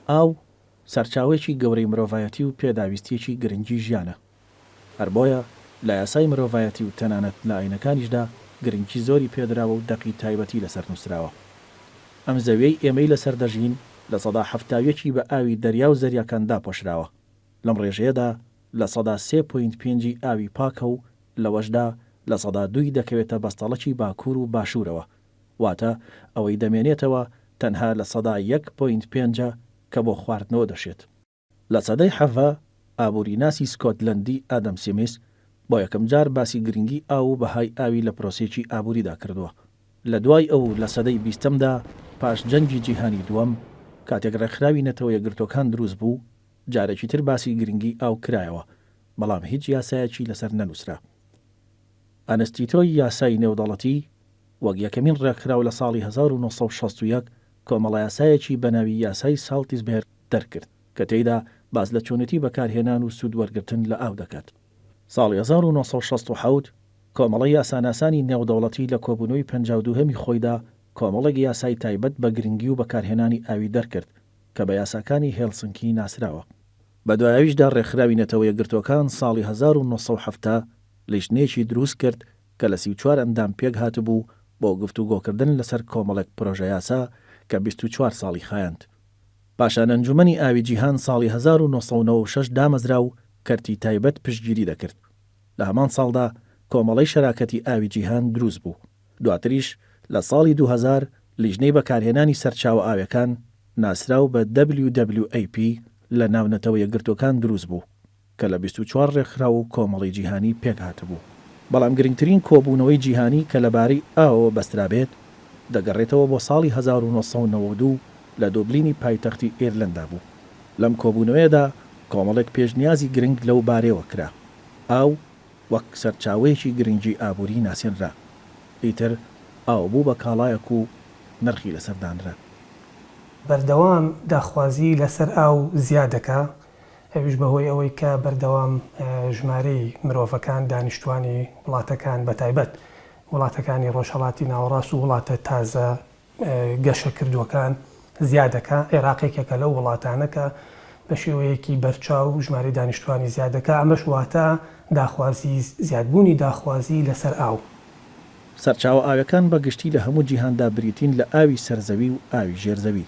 ئاو سەرچاوێکی گەورەی مرۆڤایەتی و پێداویستیەکی گرنگی ژیانە. هەر بۆیە لە یاسای مرۆڤایەتی و تەنانەت لە ئاینەکانیشدا گرنگی زۆری پێدراوە و دەقی تایبەتی لەسەر نووسراوە. ئەم زەویەی ئێمەی لەسەر دەژین لە سەدا هەفتاویەکی بە ئاوی دەریا و زەریاکاندا پۆشراوە. لەم ڕێژەیەدا لە سەدا 3.5 ئاوی پاکە و لەوەشدا لە سەدا 2 دەکەوێتە بەستەڵەکی باکوور و باشوورەوە، واتە ئەوەی دەمێنێتەوە تەنها لە سەدا 1.5 کە بۆ خواردنەوە دەشێت. لە سەدەی حەڤە ئابووری ناسی سکۆتلەندی ئادەم سیمیس بۆ یەکەم جار باسی گرنگی ئاو و بەهای ئاوی لە پرۆسێکی ئابووریدا کردووە. لە دوای ئەو لە سەدەی 20دا پاش جەنگی جیهانی دووەم کاتێک ڕێکخراوی نەتەوە یەکگرتوەکان دروست بوو، جارێکی تر باسی گرنگی ئاو کرایەوە، بەڵام هیچ یاسایەکی لەسەر نەنووسرا. ئەنستیتۆی یاسای نێودەڵەتی وەک یەکەمین ڕێکخراو لە ساڵی 1961 کۆمەڵە یاسایەکی بەناوی یاسای سالتیسبێر دەرکرد کە تێیدا باز لە چۆنێتی بەکارهێنان و سوود وەرگرتن لە ئاو دەکات. ساڵی 1967 کۆمەڵی یاساناسانی نێودەوڵەتی لە کۆبوونەوەی 52هەمی خۆیدا کۆمەڵێک یاسای تایبەت بە گرنگی و بەکارهێنانی ئاوی دەرکرد کە بە یاساکانی هێلسنکی ناسراوە. بە دوایەویشدا ڕێکخراوی نەتەوە یەکگرتوەکان ساڵی 1970 لیژنێکی دروست کرد کە لە 34 ئەندام پێک هاتبوو بۆ گفتوگۆکردن لەسەر کۆمەڵێک پرۆژە یاسا کە 24 ساڵی خایاند. پاشان ئەنجومەنی ئاوی جیهان ساڵی 1996 دامەزرا و کەرتی تایبەت پشتگیری دەکرد. لە هەمان ساڵدا کۆمەڵەی شەراکەتی ئاوی جیهان دروست بوو. دواتریش لە ساڵی 2000 لیژنەی بەکارهێنانی سەرچاوە ئاویەکان ناسراو بە WWAP لە ناونەتەوە یەکگرتوەکان دروست بوو کە لە 24 ڕێکخراو و کۆمەڵی جیهانی پێک هاتبوو. بەڵام گرنگترین کۆبوونەوەی جیهانی کە لەبارەی ئاوەوە بەسترابێت دەگەڕێتەوە بۆ ساڵی 1992 لە دۆبلینی پایتەختی ئێرلەندا بوو. لەم کۆبوونەوەیەدا کۆمەڵێک پێشنیازی گرنگ لەو بارەوە کرا. ئاو وەک سەرچاوەیەکی گرنگی ئابووری ناسێنرا. ئیتر ئاو بوو بە کاڵایەک و نرخی لەسەردانرا. بەردەوام داخوازی لەسەر ئاو زیادەکە، ئەویش بەهۆی ئەوەی کە بەردەوام ژمارەی مرۆڤەکان دانیشتوانی وڵاتەکان بەتایبەت وڵاتەکانی ڕۆژهەڵاتی ناوەڕاست و وڵاتە تازە گەشە کردووەکان زیادەکە. عێراقێکێکە لەو وڵاتانەکە بە شێوەیەکی بەرچاو ژمارەی دانیشتوانی زیادەکە، ئەمەش واتە داخوازی زیادبوونی داخوازی لەسەر ئاو. سەرچاوە ئاویەکان بەگشتی لە هەموو جیهاندا بریتین لە ئاوی سەرزەوی و ئاوی ژێرزەوی.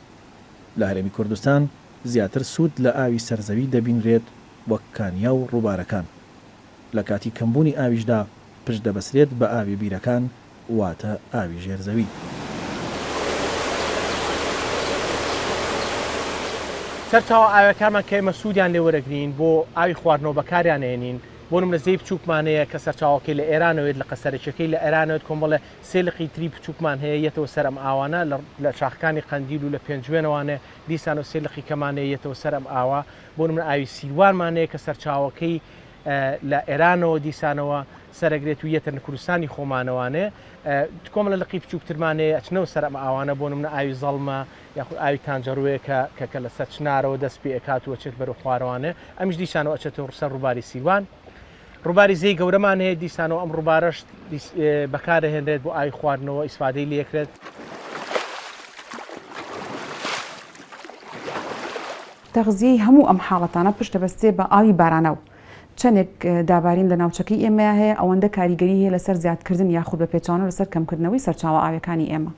لە هەرێمی کوردستان زیاتر سوود لە ئاوی سەرزەوی دەبینرێت وەک کانیا و ڕووبارەکان. لە کاتی کەمبوونی ئاویشدا پشت دەبەسرێت بە ئاوی بیرەکان واتە ئاوی ژێرزەوی. سەرچاوە ئاوەکانمان کە ئێمە سوودیان لێ وەرەگرین بۆ ئاوی خواردنەوە بەکاریان هێنین. بۆ نمونە زەی بچووکمانەیە کە سەرچاوەکەی لە ئێرانەوەیت، لە قەسەرچەکەی لە ئێرانەوەت کۆمەڵە سێلقی تری بچووکمان هەیە یەتەوە سەر ئەم ئاوانە لە شاخەکانی قەندیل و لە پێنجوێنەوانێ دیسان و سێلقی کەمانەیە یەتەوە سەر ئەم ئاوا. بۆ نمونە ئاوی سیروانمانەیە کە سەرچاوەکەی لە ئێرانەوە دیسانەوە سەرەگرێت و یەتە کوردستانی خۆمانەوانێ. کۆمەڵە لقی بچووکترمانەیە ئەچنەوە سەر ئەم ئاوانە. بۆ نمونە ئاوی زەڵمە یاخود ئاوی تانجەڕوویە کە لە سەر چنارەوە دەست پێ ئەکات و ئەچێت بەرەو خوارەوانێ. ئەمیش دیسانەوە ئەچێتەوە سەر ڕووباری سیروان. ڕووباری زەی گەورەمان هەیە دیسانەوە ئەم ڕووبارەش بەکارهێنرێت بۆ ئاوی خواردنەوە ئیسفادەی لێکرێت. تەغزیەی هەموو ئەم حاڵەتانە پشت دەبەستێ بە ئاوی بارانە و چەندێک دابارین لە ناوچەکەی ئێمە هەیە ئەوەندە کاریگەری هەیە لەسەر زیادکردن یاخود بە پێچانە لەسەر کەمکردنەوەی سەرچاوە ئاویەکانی ئێمە.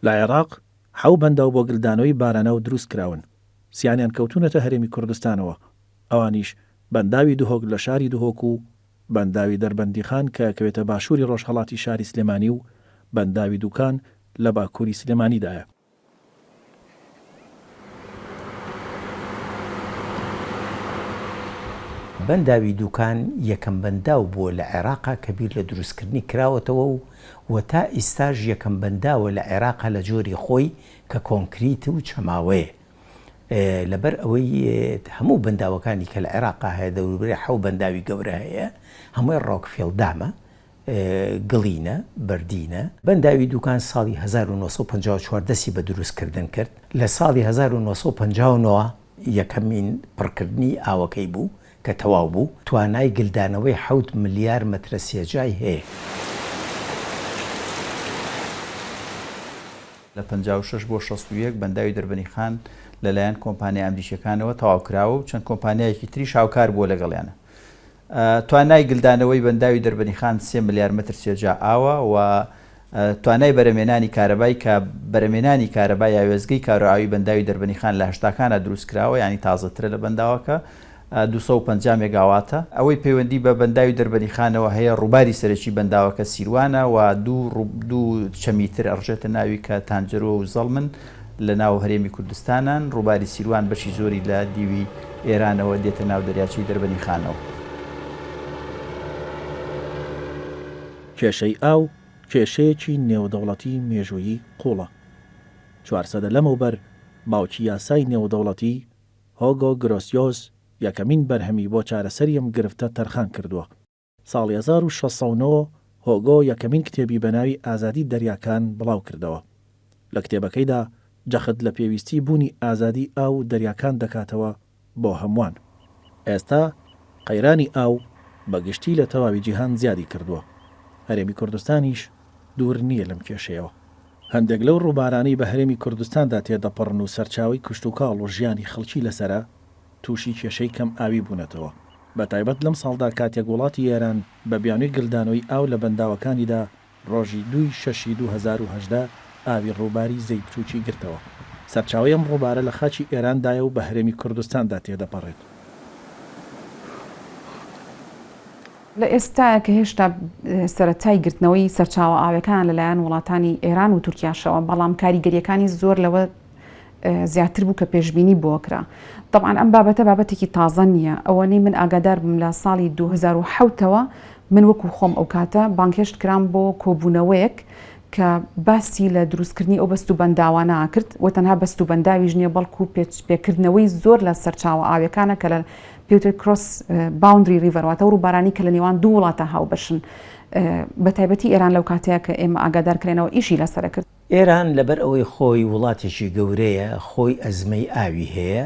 لە عێراق 7 بەنداو بۆ گلدانەوەی بارانەوە دروست کراون. سییانیان کەوتونەتە هەرێمی کوردستانەوە. ئەوانیش بەنداوی دوهۆک لە شاری دوهۆک و بەنداوی دەربەندیخان کە کەوێتە باشووری ڕۆژهەڵاتی شاری سلێمانی و بەنداوی دووکان لە باکووری سلێمانیدایە. بەنداوی دووکان یەکەم بەنداو بووە لە عێراقا کە بیر لە دروستکردنی کراوەتەوە و تا ئێستاژ یەکەم بەنداوە لە عێراقا لە جۆری خۆی کە کۆنکریت و چەماوەیە. لەبەر ئەوەی هەموو بەنداوەکانی کە لە عێراقا هەیە دەوروبەری 7 بەنداوی گەورە هەیە، هەمووی ڕۆکفێڵدامە، گڵینە، بەردینە. بەنداوی دووکان ساڵی 1954 دەستی بە دروستکردن کرد. لە ساڵی 1959 یەکەمین پڕکردنی ئاوەکەی بوو کە تەواو بوو. توانای گلدانەوەی 7 ملیار مەترە سێجای هەیە. لە 56 بۆ 61 بەنداوی دەربەنی خان لەلایەن کۆمپانیای ئەمریکیەکانەوە تەواو کراوە و چەند کۆمپانیایەکی تری شاوکار بووە لەگەڵیانە. توانای گلدانەوەی بەنداوی دەربەنی خان 3 ملیار متر سێجا ئاوە و توانای بەرەمێنانی کارەبای کە بەرەمێنانی کارەبای یا وێزگەی کارەبایی بەنداوی دەربەنی خان لە هەشتاکانە دروست کراوە، ینی تازەترە لە بەنداوەکە 250 مێگاواتە. ئەوەی پەیوەندی بە بەنداوی دەربەنی خانەوە هەیە ڕووباری سەرەکی بەنداوەکە سیروانە و دوو چەمیتر ئەڕژێتە ناوی کە تانجەرۆ و زەڵمن لە ناو هەرێمی کوردستانان. ڕووباری سیروان بەشی زۆری لە دیوی ئێرانەوە دێتە ناو دەریاچەی دەربەنی خانەوە. کێشەی ئاو کێشەیەکی نێودەوڵەتی مێژوویی قوڵە. 400 لەمەوبەر باوکی یاسای نێودەوڵەتی هۆگۆ گرۆسیۆس یەکەمین بەرهەمی بۆ چارەسەری ئەم گرفتە تەرخان کردووە. ساڵی 1609 هۆگۆ یەکەمین کتێبی بەناوی ئازادی دەریاکان بڵاو کردەوە. لە کتێبەکەیدا جەخت لە پێویستی بوونی ئازادی ئاو دەریاکان دەکاتەوە بۆ هەمووان. ئێستا قەیرانی ئاو بەگشتی لە تەواوی جیهان زیادی کردووە. هەرێمی کوردستانیش دوور نییە لەم کێشەیەوە. هەندێک لەو ڕووبارانەی بە هەرێمی کوردستاندا تێدەپەڕن و سەرچاوی کشت و کاڵ و ژیانی خەڵکی لەسرە تووشی کێشەی کەم ئاوی بوونەتەوە. بە تایبەت لەم ساڵدا کاتێک وڵاتی ئێران بە بیانووی گلدانەوەی ئاو لە بەنداوەکانیدا ڕۆژی 2/6 2018 ئاوی ڕووباری زەی بچووکی گرتەوە. سەرچاوی ئەم ڕووبارە لە خاچی ئێراندایە و بە هەرێمی کوردستاندا تێدەپەڕێت. لە ئێستا کە هێشتا سەرەتای گرتنەوەی سەرچاوە ئاوەکان لەلایەن وڵاتانی ئێران و تورکیاشەوە، بەڵام کاریگەریەکانی زۆر لەوە زیاتر بوو کە پێشبینی بۆکرا. طبعاً ئەم بابەتە بابەتێکی تازە نییە. ئەوەنەی من ئاگادار بم لە ساڵی 2007ەوە من وەکو خۆم ئەو کاتە بانکێشت کرام بۆ کۆبوونەوەیەک کە باسی لە دروستکردنی ئەو بەست و بەنداوانە کرد و تەنها بەست و بەنداویش نییە بەڵکو پێکردنەوەی زۆر لە سەرچاوە ئاوەکانە کە لە پێوتر کرۆس باوندری ریڤەرواتە و ڕووبارانی کە لە نێوان دوو وڵاتە هاوبەشن. بە تایبەتی ئێران لەو کاتەیە کە ئێمە ئاگادارکرێنەوە ئیشی لەسەر کرد. ئێران لەبەر ئەوەی خۆی وڵاتێکی گەورەیە، خۆی ئەزمەی ئاوی هەیە،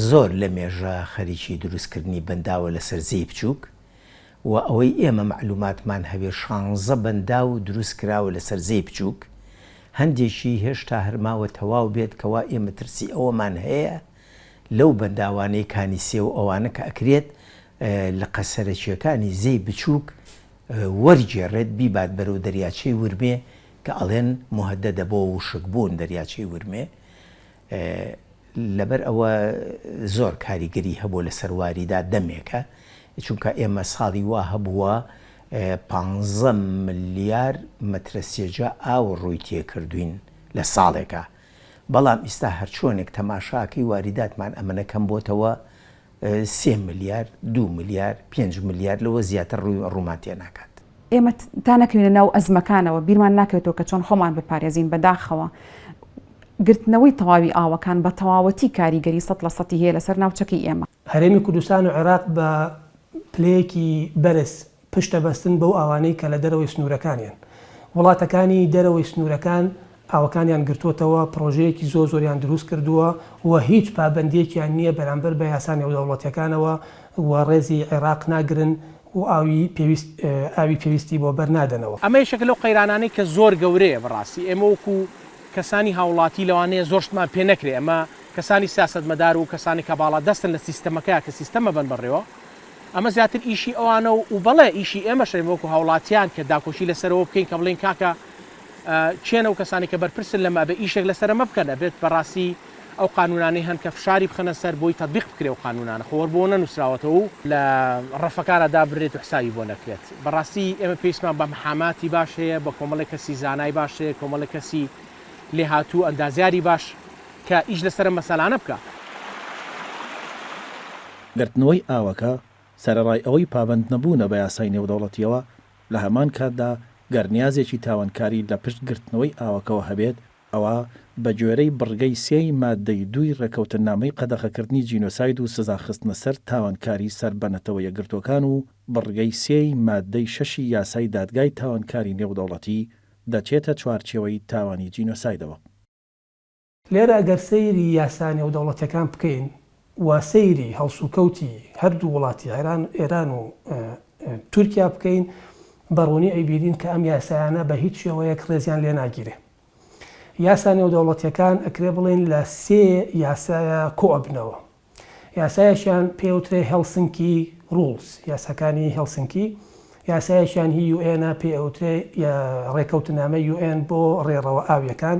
زۆر لە مێژە خەریکی دروستکردنی بەنداوە لەسەر زەی بچووک و ئەوەی ئێمە معلوماتمان هەبێ 16 بەنداو دروست کراوە لەسەر زەی بچووک. هەندێکی هێشتا هەرماوە تەواو بێت کەوا ئێمە ترسی ئەوەمان هەیە لەو بەنداوانەی کانیسێ و ئەوانە کە ئەکرێت لە قەسەرەکیەکانی زەی بچووک وەرجێڕێت بیبات بەرەو دەریاچەی ورمێ کە ئەڵێن مهدەدە بۆ وشک بوون دەریاچەی ورمێ. لەبەر ئەوە زۆر کاریگەری هەبوو لە سەرواریدا دەمێکە، چونکە ئێمە ساڵی وا هەبووە 15 ملیار مەترە سێجا ئاو ڕووی تێکردوین لە ساڵێکە. بەڵام ئێستا هەرچۆنێک تەماشاکەی واریداتمان ئەمەنەکەم بۆتەوە 3 ملیار 2 ملیار 5 ملیار لەوە زیاتر ڕوومان تێ ناکات. ئێمە تا نەکەوێنە ناو ئەزمەکانەوە بیرمان ناکەوێتەوە کە چۆن خۆمان بپارێزین بەداخەوە. گرتنەوەی تەواوی ئاوەکان بە تەواوەتی کاریگەری 100% هەیە لەسەر ناوچەکەی ئێمە. هەرێمی کوردستان و عێراق بە پلەیەکی بەرز پشتە بەستن بەو ئاوانەی کە لە دەرەوەی سنوورەکانیان. وڵاتەکانی دەرەوەی سنوورەکان ئاوەکانیان گرتوتەوە، پرۆژەیەکی زۆریان دروست کردووە و هیچ پابەندێکیان نییە بەرامبەر بە یاسا نێودەوڵەتیەکانەوە و ڕێزی عێراق ناگرن و ئاوی پێویستی بۆ بەرنادەنەوە. ئەمە یەکێک لەو قەیرانانەی کە زۆر گەورەیە بەڕاستی. ئێمە وەکو کەسانی هاوڵاتی لەوانەیە زۆرشتمان پێ نەکرێ. ئەمە کەسانی سیاسەتمەدار و کەسانی کە باڵا دەستن لە سیستەمەکەیە کە سیستەمە بن بڕێەوە. ئەمە زیاتر ئیشی ئەوانە و بەڵێ ئیشی ئێمەشێ وەکو هاوڵاتیان کە داکۆشی لەسەرەوە بکەین کە بڵێن کاکە چێنە و کەسانی کە بەرپرسن لەمە بە ئیشێک لەسەر مە بکەنە بێت بەڕاستی ئەو قانونانەی هەن کە فشاری بخەنە سەر بۆی تەطبیق بکرێ و قانونانە خۆر بۆ نەنووسراوەتەوە و لە ڕەفەکانەدا بڕێت و حسابی بۆ نەکرێت. بەڕاستی ئێمە پێویستمان بە محاماتی باش هەیە، بە کۆمەڵی کەسی زانای باش هەیە، کۆمەڵی کەسی لێهاتوو ئەندازیاری باش کە ئیش لەسەر مەسەلانە بکە. گرتنەوەی ئاوەکە سەرەڕای ئەوەی پابند نەبوونە بە یاسای نێودەوڵەتیەوە لە هەمان کاتدا گەرنیازێکی تاوانکاری لە پشت گرتنەوەی ئاوەکەەوە هەبێت، ئەوە بە گوێرەی بڕگەی 3 مادەی 2 ڕێکەوتنامەی قەدەخەکردنی جینۆساید و سزاخستنە سەر تاوانکاری سەربەنەتەوە یەکگرتوەکان و بڕگەی 3 مادەی 6 یاسای دادگای تاوانکاری نێودەوڵەتی دەچێتە چوارچێوەی تاوانی جینۆسایدەوە. لێرە ئەگەر سەیری یاسا نێودەوڵەتیەکان بکەین و سەیری هەڵسوکەوتی هەردوو وڵاتی ئێران و تورکیا بکەین، بەڕوونی ئەیبیرین کە ئەم یاسایانە بە هیچ شێوەیەک ڕێزیان لێ ناگیرێ. یاسا نێودەوڵەتیەکان ئەکرێ بڵێن لە 3 یاسایە کۆبنەوە. یاسایەشیان پێوترێ هێلسنکی ڕولز، یاساکانی هێلسنکی، یاسایەشیان هی UN پێوترێ ڕێکەوتنامە UN بۆ ڕێڕەوە ئاویەکان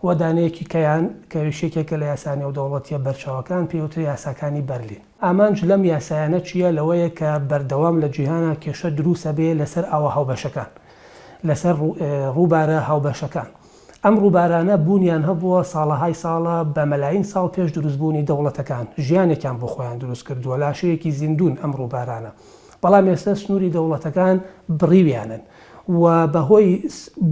و دانەیەکی کەیان کە وشێکێکە لە یاسا نێودەوڵەتیە بەرچاوەکان پێوترێ یاساکانی بەرلین. ئامانج لەم یاسایانە چییە؟ لەوەیە کە بەردەوام لە جیهانە کێشە دروسە بێ لەسەر ئاوە هاوبەشەکان، لەسەر ڕووبارە هاوبەشەکان. ئەم ڕووبارانە بوونیان هەبووە ساڵەهای ساڵە بە مەلاین ساڵ پێش دروستبوونی دەوڵەتەکان، ژیانێکیان بۆ خۆیان دروست کردووە، لاشەیەکی زیندون ئەم ڕووبارانە. بەڵام ئێستا سنووری دەوڵەتەکان بڕیویانن و بەهۆی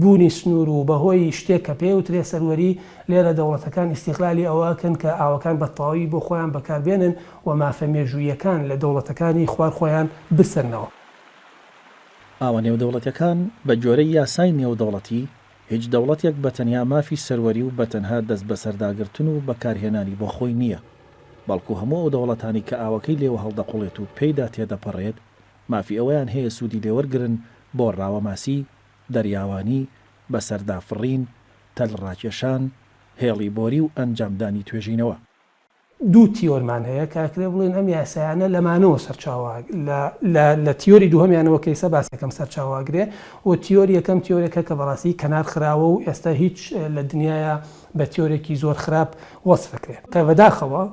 بوونی سنوور و بەهۆی شتێک کە پێوترێ سەروەری لێرە دەوڵەتەکان ئیستیقلالی ئەوەکەن کە ئاوەکان بە تەواوی بۆ خۆیان بەکاربێنن و مافە مێژوویەکان لە دەوڵەتەکانی خوار خۆیان بسەرنەوە. ئاوە نێودەوڵەتیەکان بە جۆرەی یاسای نێودەوڵەتی هیچ دەوڵەتێک بە تەنیا مافی سەروەری و بە تەنها دەست بە سەرداگرتن و بەکارهێنانی بۆ خۆی نییە، بەڵکو هەموو ئەو دەوڵەتانی کە ئاوەکەی لێوە هەڵدەقوڵێت و پێیدا تێدەپەڕێت مافی ئەوەیان هەیە سوودی لێوەرگرن بۆ ڕاوەماسی، دەریاوانی، بەسەردافڕین، تەلڕاکێشان، هێڵی بۆری و ئەنجامدانی توێژینەوە. دوو تیۆرمان هەیە کاکرێ بڵێن ئەم یاسایانە لەمانەوە سەرچاوە لە تیۆری دووهەمیانەوە کەیسە باسەکەم سەرچاواگرێ و تیۆری یەکەم تیۆرێکە کە بەڕاستی کەنار خراوە و ئێستا هیچ لە دنیاە بە تیۆرێکی زۆر خراپ وەسفەکرێ. کە بەداخەوە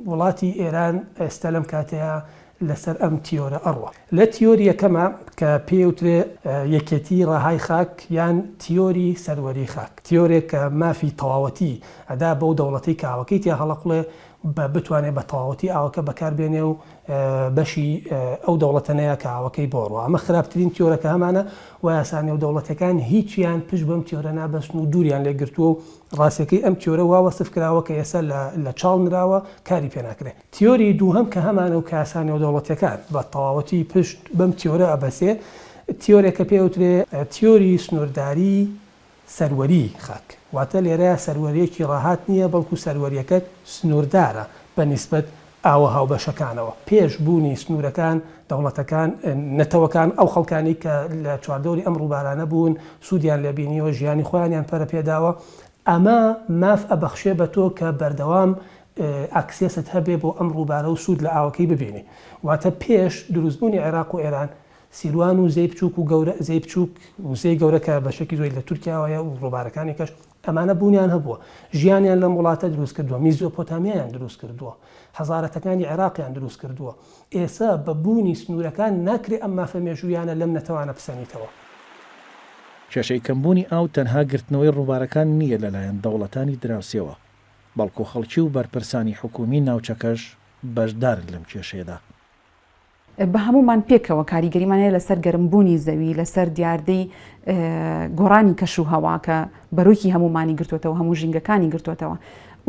وڵاتی ئێران ئێستا لەم کاتەیە لەسەر ئەم تیۆرە ئەڕوە. لە تیۆری یەکەمە کە پێوترێ یەکێتی ڕاهای خاک یان تیۆری سەروەری خاک، تیۆرێک کە مافی تەواوەتی ئەدا بەو دەوڵەتی کاوەکەی تیا هەڵەقڵێ بتوانێت بە تەواوەتی ئاوەکە بەکاربێنێ و بەشی ئەو دەوڵەتەنەیە کە ئاوەکەی بۆڕوە. ئەمە خراپترین تیۆرەکە هەمانە و یاسانێ و دەوڵەتەکان هیچیان پشت بەم تیۆرە نابەستن و دووریان لێگرتووە و ڕاستەکەی ئەم تیۆرە واوەسف کراوە کە ئێستا لە چاڵ نراوە کاری پێ ناکرێت. تیۆری دووهەم کە هەمانە و کە یاسانێ و دەوڵەتەکان بە تەواوەتی پشت بەم تیۆرە ئەبەسێ، تیۆرێکە پێوترێ تیۆری سنوورداری سەروەری خاک. واتە لێرە سەروەریەکی ڕاهات نییە، بەڵکو سەروەریەکەت سنووردارە بە نیسبەت ئاوە هاوبەشەکانەوە. پێش بوونی سنوورەکان دەوڵەتەکان نەتەوەکان ئەو خەڵکانی کە لە چواردەوری ئەم ڕووبارانە بوون سوودیان لەبینیەوە ژیانی خۆیانیان پەرە پێداوە. ئەمە ماف ئەبەخشێ بە تۆ کە بەردەوام ئاکسێست هەبێ بۆ ئەم ڕووبارە و سوود لە ئاوەکەی ببینی. واتە پێش دروستبوونی عێراق و ئێران سیروان و زەی بچووک و گەورە زەی بچووک و زەی گەورە کە بەشێکی زۆی لە تورکیاوەیە و ڕووبارەکانی کەش ئەمانە بوونیان هەبووە، ژیانیان لەم وڵاتە دروست کردووە، میزۆپۆتامیایان دروست کردووە، هەزارەتەکانی عێراقیان دروست کردووە. ئێستا بە بوونی سنوورەکان ناکرێ ئەم مافە مێژوویانە لەم نەتەوانە بسەنیتەوە. کێشەی کەمبوونی ئاو تەنها گرتنەوەی ڕووبارەکان نییە لەلایەن دەوڵەتانی دراوسێەوە، بەڵکو خەڵکی و بەرپرسانی حکومی ناوچەکەش بەشدارن لەم کێشەیەدا. بە هەمومان پێکەوە کاریگەریمانەیە لەسەر گەرمبوونی زەوی، لەسەر دیاردەی گۆڕانی کەش و هەوا کە بەرۆکی هەمومانی گرتوێتەوە، هەموو ژینگەکانی گرتوێتەوە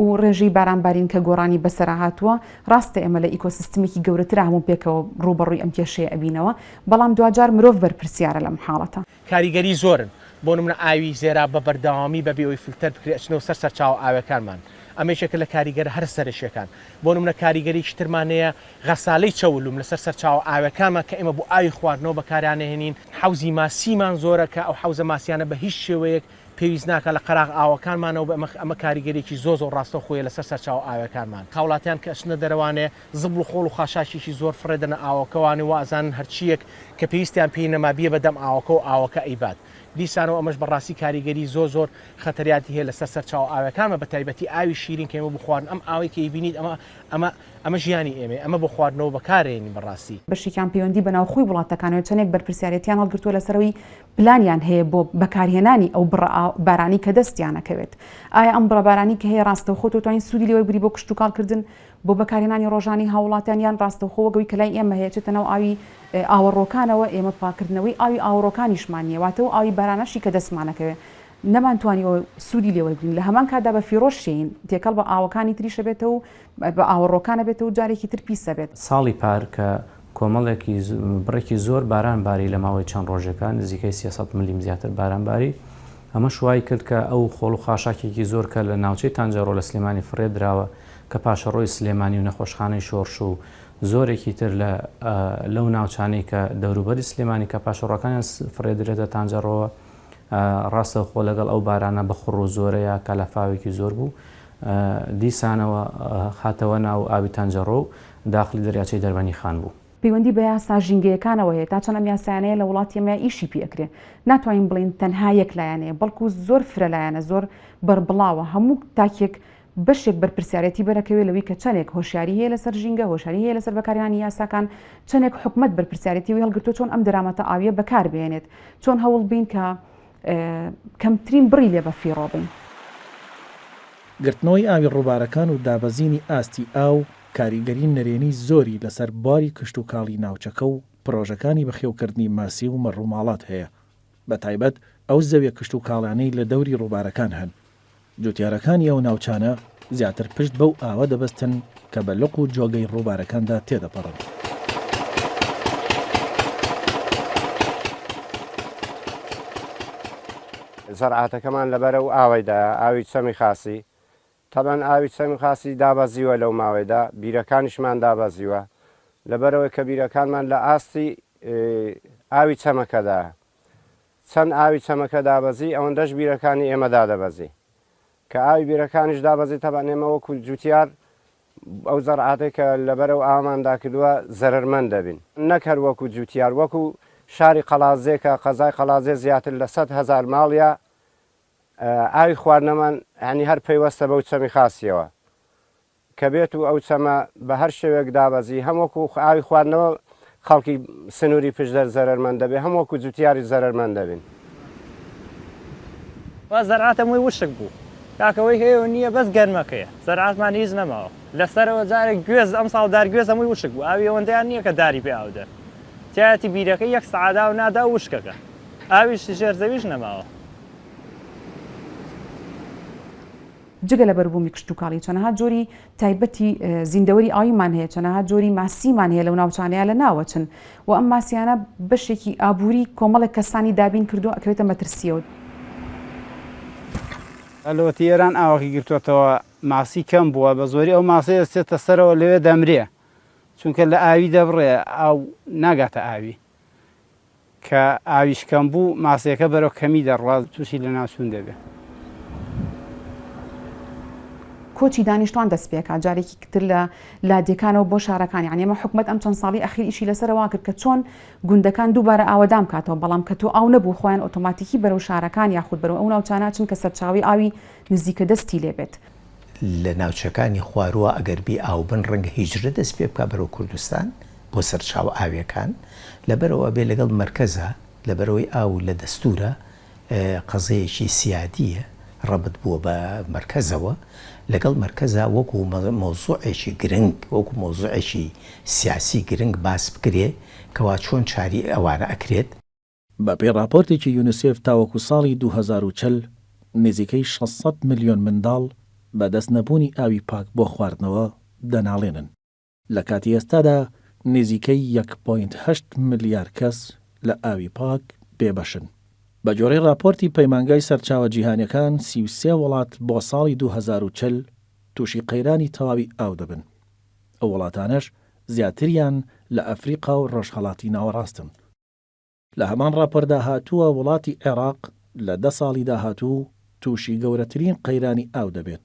و ڕێژەی بارانبارین کە گۆڕانی بەسەرا هاتووە. ڕاستە ئێمە لە ئیکۆسیستمێکی گەورەتر هەموو پێکەوە ڕوبەڕووی ئەم کێشەیە ئەبینەوە، بەڵام دوجار مرۆڤ بەرپرسیارە لەم حاڵەتە. کاریگەری زۆرن بۆ نمونە ئاوی زێرا بە بەردەوامی بەبێەوەی فیلتەر بکرێت ئەچنەوە سەر سەرچاوە ئاوەکانمان. ئەمەشێکە لە کاریگەر هەر سەرشیەکان. بۆ نمونە کاریگەری شترمانەیە غەسالەی چەولوم لەسەر سەرچاوە ئاوەکانمان کە ئێمە بۆ ئاوی خواردنەوە بەکارانەهێنین. حوزی ماسیمان زۆرە کە ئەو حوزە ماسیانە بە هیچ شێوەیەک پێویست ناکە لە قەراغ ئاوەکانمانەوە بە ئەمە کاریگەرێکی زۆر ڕاستە خۆیە لەسەر سەرچاوە ئاوەکانمان. هاوڵاتیان کە ئەچنە دەرەوانێ زبڵ و خۆڵ و خاشاشێکی زۆر فرێدەنە ئاوەکەوانی وازان هەرچیەک کە پێویستیان پێی نەمابیە بەدەم ئاوەکە و ئاوەکە ئەیبات. دیسانەوە ئەمەش بەڕاستی کاریگەری زۆر خەتەریاتی هەیە لەسەر سەرچاوە ئاوەکانمە بە تایبەتی ئاوی شیرین کە ئێمە بخواردن. ئەم ئاوی کە ئیبینیت ئەمە ژیانی ئێمە، ئەمە بۆ خواردنەوە بەکارێنی بەڕاستی. بەشێکیان پەیوەندی بەناوخۆی وڵاتەکانەوە چەندێک بەرپرسیارەتیان هەڵگرتووە لەسەرەوەی پلانیان هەیە بۆ بەکارهێنانی ئەو بارانی کە دەستیانەکەوێت. ئایا ئەم بڕەبارانی کە هەیە ڕاستەوخۆ توانین سوودی لێوەی بری بۆ کشت و کاڵکردن بۆ بەکارهێنانی ڕۆژانی هاوڵاتیان ڕاستەوخۆوەگەوەی کە لای ئێمە هەیە چێتەنەوە ئاوی ئاوەڕۆکانەوە ئێمە پاکردنەوەی ئاوی ئاوەڕۆکانیشمان نیە، واتەوە ئاوی بارانەشی کە دەستمانەکەوێت نەمانتوانیەوە سوودی لێوەی بگرین. لە هەمان کاتدا بە فیرۆشین تێکەڵ بە ئاوەکانی تریشە بێتەوە بە ئاوەڕۆکانە بێتەوە جارێکی تر پیسە بێت. ساڵی پار کە کۆمەڵێکی بڕێکی زۆر بارانباری لە ماوەی چەند ڕۆژەکان نزیکەی 300 ملیم زیاتر بارانباری ئەمە شوای کرد کە ئەو خۆڵ و خاشاکێکی زۆر کە لە ناوچەی تانجەرۆ لە سلێمانی فرێدراوە کە پاشەڕۆی سلێمانی و نەخۆشخانەی شۆرش و زۆرێکی تر لەو ناوچانەی کە دەوروبەری سلێمانی کە پاشەڕۆکانیان فرێدرێتە تانجەرۆوە ڕاستەخۆ لەگەڵ ئەو بارانە بە خوڕ و زۆرەیە کەلەفاوێکی زۆر بوو دیسانەوە هاتەوە ناو ئاوی تەنجەڕۆ و داخلی دەریاچەی دەربەنی خان بوو. پەیوەندی بە یاسا ژینگەیەکانەوە هەیە تا چەند ئەم یاسایانەیە لە وڵاتی ئێمە ئیشی پێکرێ ناتوانین بڵین تەنها یەک لایەنەیە بەڵکو زۆر فرە لایەنە زۆر بەربڵاوە هەموو تاکێک بەشێک بەرپرسیارەتی بەرەکەوێت لەوەی کە چەندێک هۆشیاری هەیە لەسەر ژینگە هۆشیاری هەیە لەسەر بەکارهێنانی یاساکان چەندێک حکومەت بەرپرسیارەتی و هەڵگرتو چۆن ئەم دەرامەتە ئاویە بەکار بێنێت چۆن هەوڵ بین کە کەمترین بڕی لێ بە فیڕۆ بین. گرتنەوەی ئاوی ڕووبارەکان و دابەزینی ئاستی ئاو کاریگەری نەرێنی زۆری لەسەر باری کشت و کاڵی ناوچەکە و پرۆژەکانی بەخێوکردنی ماسی و مەڕووماڵات هەیە بە تایبەت ئەو زەویە کشت و کاڵانەی لە دەوری ڕووبارەکان هەن جوتیارەکانی ئەو ناوچانە زیاتر پشت بەو ئاوە دەبەستن کە بە لق و جۆگەی ڕووبارەکاندا تێدەپەڕن. زەرعاتەکەمان لەبەرەو ئاوەیدا ئاوی چەمی خاسی تەبەن ئاوی چەمی خاسی دابەزیوە لەو ماوەیدا بیرەکانیشمان دابەزیوە لەبەرەوەی کە بیرەکانمان لە ئاستی ئاوی چەمەکەدا چەند ئاوی چەمەکە دابەزی ئەوەندەش بیرەکانی ئێمەدا دەبەزی کە ئاوی بیرەکانیش دابەزی تەبەن ئێمە وەکو جوتیار ئەو زەرعاتێک کە لەبەرەو ئاماندا کردووە زەرمەند دەبین نەک هەر وەکو جوتیار وەکو شاری قەڵازێکە قەزای قەڵازێ زیاتر لە 100,000 ماڵە ئاوی خواردنەمان هەنی هەر پەیوەستە بەو چەمی خاسیەوە کە بێت و ئەو چەمە بە هەر شێوێک دابەزی هەمووەکو ئاوی خواردنەوە خەڵکی سنووری پشدەر زەرمەند دەبێ هەمووەکو جوتیاری زەرمەند دەبین. زەرعاتەمووی وشک بوو کاکەوەی هەیە نییە بەس گەرمەکەیە زەرعاتمان هیچ نەماوە لەسەرەوە جارێک گوێز ئەم ساڵدار گوێز هەمووی وشک بوو ئاوی ئەوەندەیان نییە کە داری پێ ئاودە تایەتی بیرەکە یەک سەعادا و نادا وشکەکە ئاویشتی ژێر زەویش نەماوە. جگە لە بەربوومی کشت و کاڵی چەنەها جۆری تایبەتی زیندەوەری ئاویمان هەیە چەنەها جۆری ماسیمان هەیە لەو ناوچانەیە لە ناوەچن و ئەم ماسیانە بەشێکی ئابووری کۆمەڵێک کەسانی دابین کردو ئەکەوێتە مەترسیەوە. ئەلۆتی ئێران ئاوەکی گرتوێتەوە ماسی کەم بووە بە زۆری ئەو ماسی دەستێتە سەرەوە لەوێ دەمرێ چونکە لە ئاوی دەبڕێ ئاو ناگاتە ئاوی کە ئاویشکەم بوو ماسیەکە بەرەو کەمی دەڕڵات تووشی لە ناوچوون دەبێت. کۆچی دانیشتوان دەست پێکات جارێکی کتر لە لادێکانەوە بۆ شارەکانی یعنی ئێمە حکومەت ئەم چەند ساڵی ئەخیر ئیشی لەسەرەوە کرد کە چۆن گوندەکان دووبارە ئاوەدام کاتەوە بەڵام کە تۆ ئاو نەبوو خۆیان ئۆتۆماتیکی بەرەو شارەکان یاخود بەرەو ئەو ناوچانە چن کە سەرچاوی ئاوی نزیکە دەستی لێبێت. لە ناوچەکانی خوارووە ئەگەر بێ ئاو بن ڕەنگە هیجرە دەست پێ بکە بەرەو کوردستان بۆ سەرچاو ئاویەکان لەبەرەوە بێ لەگەڵ مرکزە لەبەرەوەی ئاو لە دەستورە قەزەیەکی سیادیە ڕەبت بووە بە مرکزەوە لەگەڵ مرکزە وەکو مۆزوعێکی گرنگ وەکو مۆزوعێکی سیاسی گرنگ باس بکرێ کەوا چۆن چاری ئەوانە ئەکرێت. بە پێی راپۆرتێکی یونیسێف تاوەکو ساڵی 2040 نزیکەی 600 ملیۆن منداڵ بە دەست نەبوونی ئاوی پاک بۆ خواردنەوە دەناڵێنن. لە کاتی ئێستادا نزیکەی 1.8 ملیار کەس لە ئاوی پاک بێبەشن. بە جۆرەی راپۆرتی پەیمانگای سەرچاوە جیهانیەکان 33 وڵات بۆ ساڵی 2040 تووشی قەیرانی تەواوی ئاو دەبن. ئەو وڵاتانەش زیاتریان لە ئەفریقا و ڕۆژهەڵاتی ناوەڕاستن. لە هەمان راپۆردا هاتووە وڵاتی عێراق لە 10 ساڵی داهاتوو تووشی گەورەترین قەیرانی ئاو دەبێت.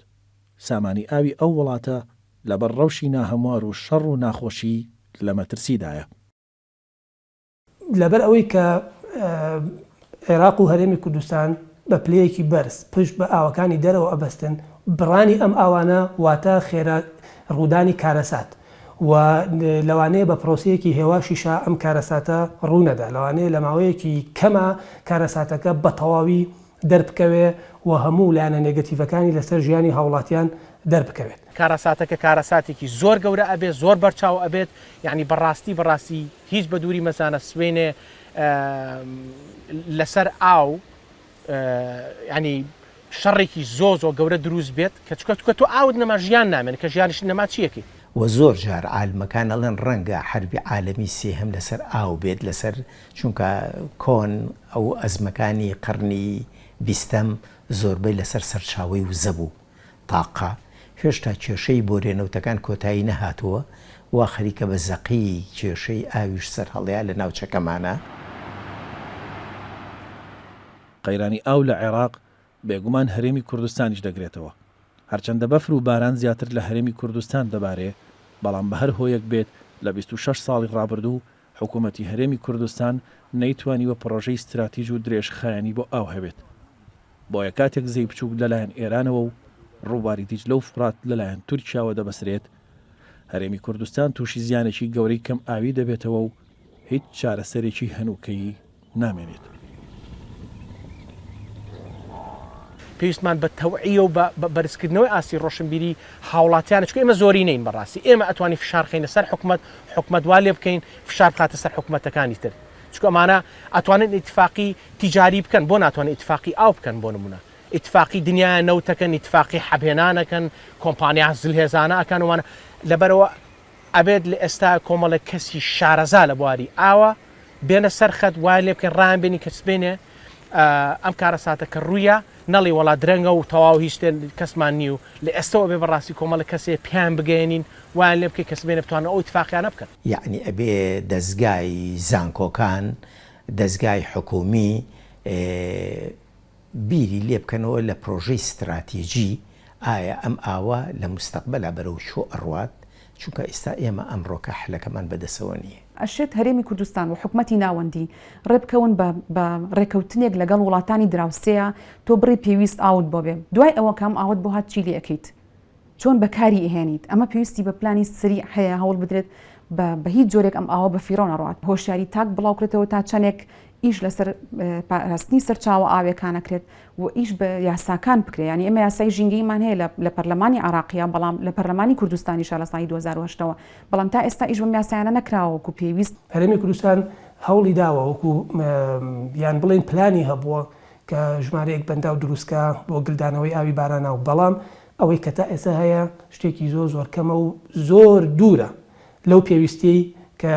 سامانی ئاوی ئەو وڵاتە لەبەر ڕەوشی ناهەموار و شەڕ و ناخۆشی لە مەترسیدایە. لەبەر ئەوەی کە عێراق و هەرێمی کوردستان بە پلەیەکی بەرز پشت بە ئاوەکانی دەرەوە ئەبەستن بڕانی ئەم ئاوانە واتە خێرا ڕوودانی کارەسات و لەوانەیە بە پرۆسەیەکی هێواشیشا ئەم کارەساتە ڕوونەدا لەوانەیە لە ماوەیەکی کەمە کارەساتەکە بە تەواوی دەربکەوێ و هەموو لایەنە نێگەتیڤەکانی لەسەر ژیانی هاوڵاتیان دەربکەوێت. کارەساتەکە کارەساتێکی زۆر گەورە ئەبێت زۆر بەرچاو ئەبێت یعنی بەڕاستی هیچ بە دووری مەزانە سوێنێ لەسەر ئاو ینی شەڕێکی زۆ گەورە دروست بێت کە چکە تۆ ئاوت نەما ژیان نامێن کە ژیانش نەما چیەکی و زۆر جار عالمەکان ئەڵێن ڕەنگە حربی عالەمی سێهەم لەسەر ئاو بێت لەسەر چونکە کۆن ئەو ئەزمەکانی قڕنی 20م زۆربەی لەسەر سەرچاوی وزە بوو تاقا هێشتا کێشەی بۆرێنەوتەکان کۆتایی نەهاتووە وا خەریکە بە زەقی کێشەی ئاویش سەر هەڵەیە لە ناوچەکەمانە. قەیرانی ئاو لە عێراق بێگومان هەرێمی کوردستانیش دەگرێتەوە. هەرچەندە بەفر و باران زیاتر لە هەرێمی کوردستان دەبارێ، بەڵام بە هەر هۆیەک بێت لە 26 ساڵی ڕابردوو حکوومەتی هەرێمی کوردستان نەیتوانیوە پڕۆژەی استراتیژ و درێژخایەنی بۆ ئاو هەبێت. بۆیە کاتێک زەی بچووک لەلایەن ئێرانەوە و ڕووباری دیجلە و فرات لەلایەن تورکیاوە دەبەسرێت، هەرێمی کوردستان تووشی زیانێکی گەورەی کەم ئاوی دەبێتەوە و هیچ چارەسەرێکی هەنووکەیی نامێنێت. پێویستمان بە تەوعیە و بە بەرزکردنەوەی ئاسی ڕۆشنبیری هاوڵاتیانە، چکە ئێمە زۆری نین بەڕاستی، ئێمە ئەتوانی فشارخینە سەر حکومەت وا لێ بکەین فشار بخاتە سەر حکومەتەکانی تر، چکە ئەمانە ئەتوانن ئیتفاقی تیجاری بکەن، بۆ ناتوانێت ئیتفاقی ئاو بکەن، بۆ نمونە ئیتفاقی دنیای نەوتەکەن، ئیتفاقی حەبهێنانەکەن، کۆمپانیا زلهێزانە ئەکەن وانە. لەبەرەوە ئەبێت لە ئێستا کۆمەڵە کەسی شارەزا لە بواری ئاوە بێنە سەرخەت وای لێ بکەن ڕایان بێنی کەسبێنێ ئەم کارە ساتە کە ڕوویە نەڵی وڵا درەنگە و تەواو هیچ کەسمان نی و لە ئێستەوە بێ بەڕاستی کۆمەڵە کەسێ پیان بگەێنین وایان لێ بکە کەسبێنە بتوانە ئەو اتفاقیانە بکەن. یعنی ئەبێ دەستگای زانکۆکان، دەستگای حکومی بیری لێ بکەنەوە لە پرۆژەی استراتیژی ئایا ئەم ئاوە لە مستەقبەلا بەرەو شۆ ئەڕوات، چونکە ئێستا ئێمە ئەمڕۆکە حلەکەمان بەدەسەوە نییە. ئەشێت هەرێمی کوردستان و حکومەتی ناوەندی ڕێبکەون بە ڕێکەوتنێک لەگەڵ وڵاتانی دراوسەیە تۆ بڕی پێویست ئاوت بۆ بێ، دوای ئەوە کام ئاوت بۆ هات چی لێ ئەەکەیت، چۆن بەکاری ئەهێنیت. ئەمە پێویستی بە پلانی سریع هەیە، هەوڵ بدرێت بە هیچ جۆرێک ئەم ئاوە بە فیرۆ نەڕات، هۆشیاری تاک بڵاوکرێتەوە تا چەندێک ئیش لەسەر پاراستنی سەرچاوە ئاوێکانەکرێت و ئیش بە یاساکان بکرێت. ینی ئێمە یاسای ژینگەیمان هەیە لە پەرلەمانی عراقیە، بەڵام لە پەرلەمانی کوردستانیش لە ساڵی 2008ەوە، بەڵام تا ئێستا ئیش بەم یاسایانە نەکراوەکو پێویست. هەرێمی کوردستان هەوڵی داوە وەکو یان بڵێن پلانی هەبووە کە ژمارەیەک بەندا و دروستکە بۆ گلدانەوەی ئاوی بارانە و بەڵام ئەوەی کە تا ئێستا هەیە شتێکی زۆر کەمە و زۆر دوورە لەو پێویستی کە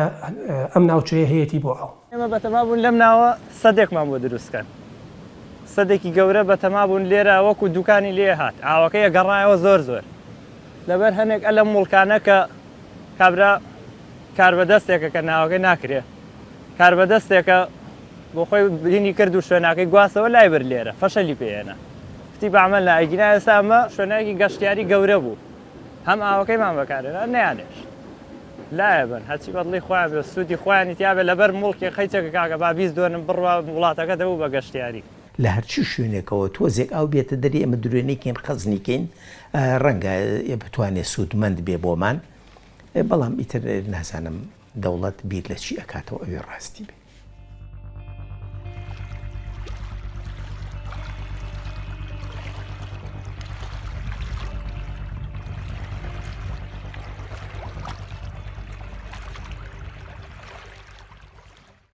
ئەم ناوچەیە هەیەی بۆ ئەو. ئێمە بەتەما بوون لەم ناوە سەدێکمان بۆ دروستکەن، سەدێکی گەورە بەتەما بوون لێرە وەکو دوکانی لێ هات، ئاوەکەی گەڕایەوە زۆر لەبەر هەنێک ئەلەم مڵکانە کە کابرا کاربەدەستێکە کە ناوەکەی ناکرێ، کاربەدەستێکە بۆ خۆی بینی کرد و شوێناکەی گواستەوە لای بر لێرە فەشەلی پێێنە کتی بەعمل لە ئەیگینا ئێستا ئەمە شوێنەیەکی گەشتیاری گەورە بوو، هەم ئاوەکەیمان بەکارێنە نەیانێش لایە بن هەچی بەدڵی خۆیان بێ سوودی خۆیانی تیاابێت لەبەر مڵکی خەیچێکە کاکە با بیست دۆنم بڕوە وڵاتەکە دەبوو بە گەشتیاری. لە هەرچی شوێنێکەوە تۆزێک ئاو بێتە دەری ئەمە درێنێکین خەزنیکەین ڕەنگە بتوانێت سوودمەند بێ بۆمان، بەڵام ئیتر نازانم دەوڵەت بیر لە چی ئەکاتەوە ئەوێ ڕاستی بێ.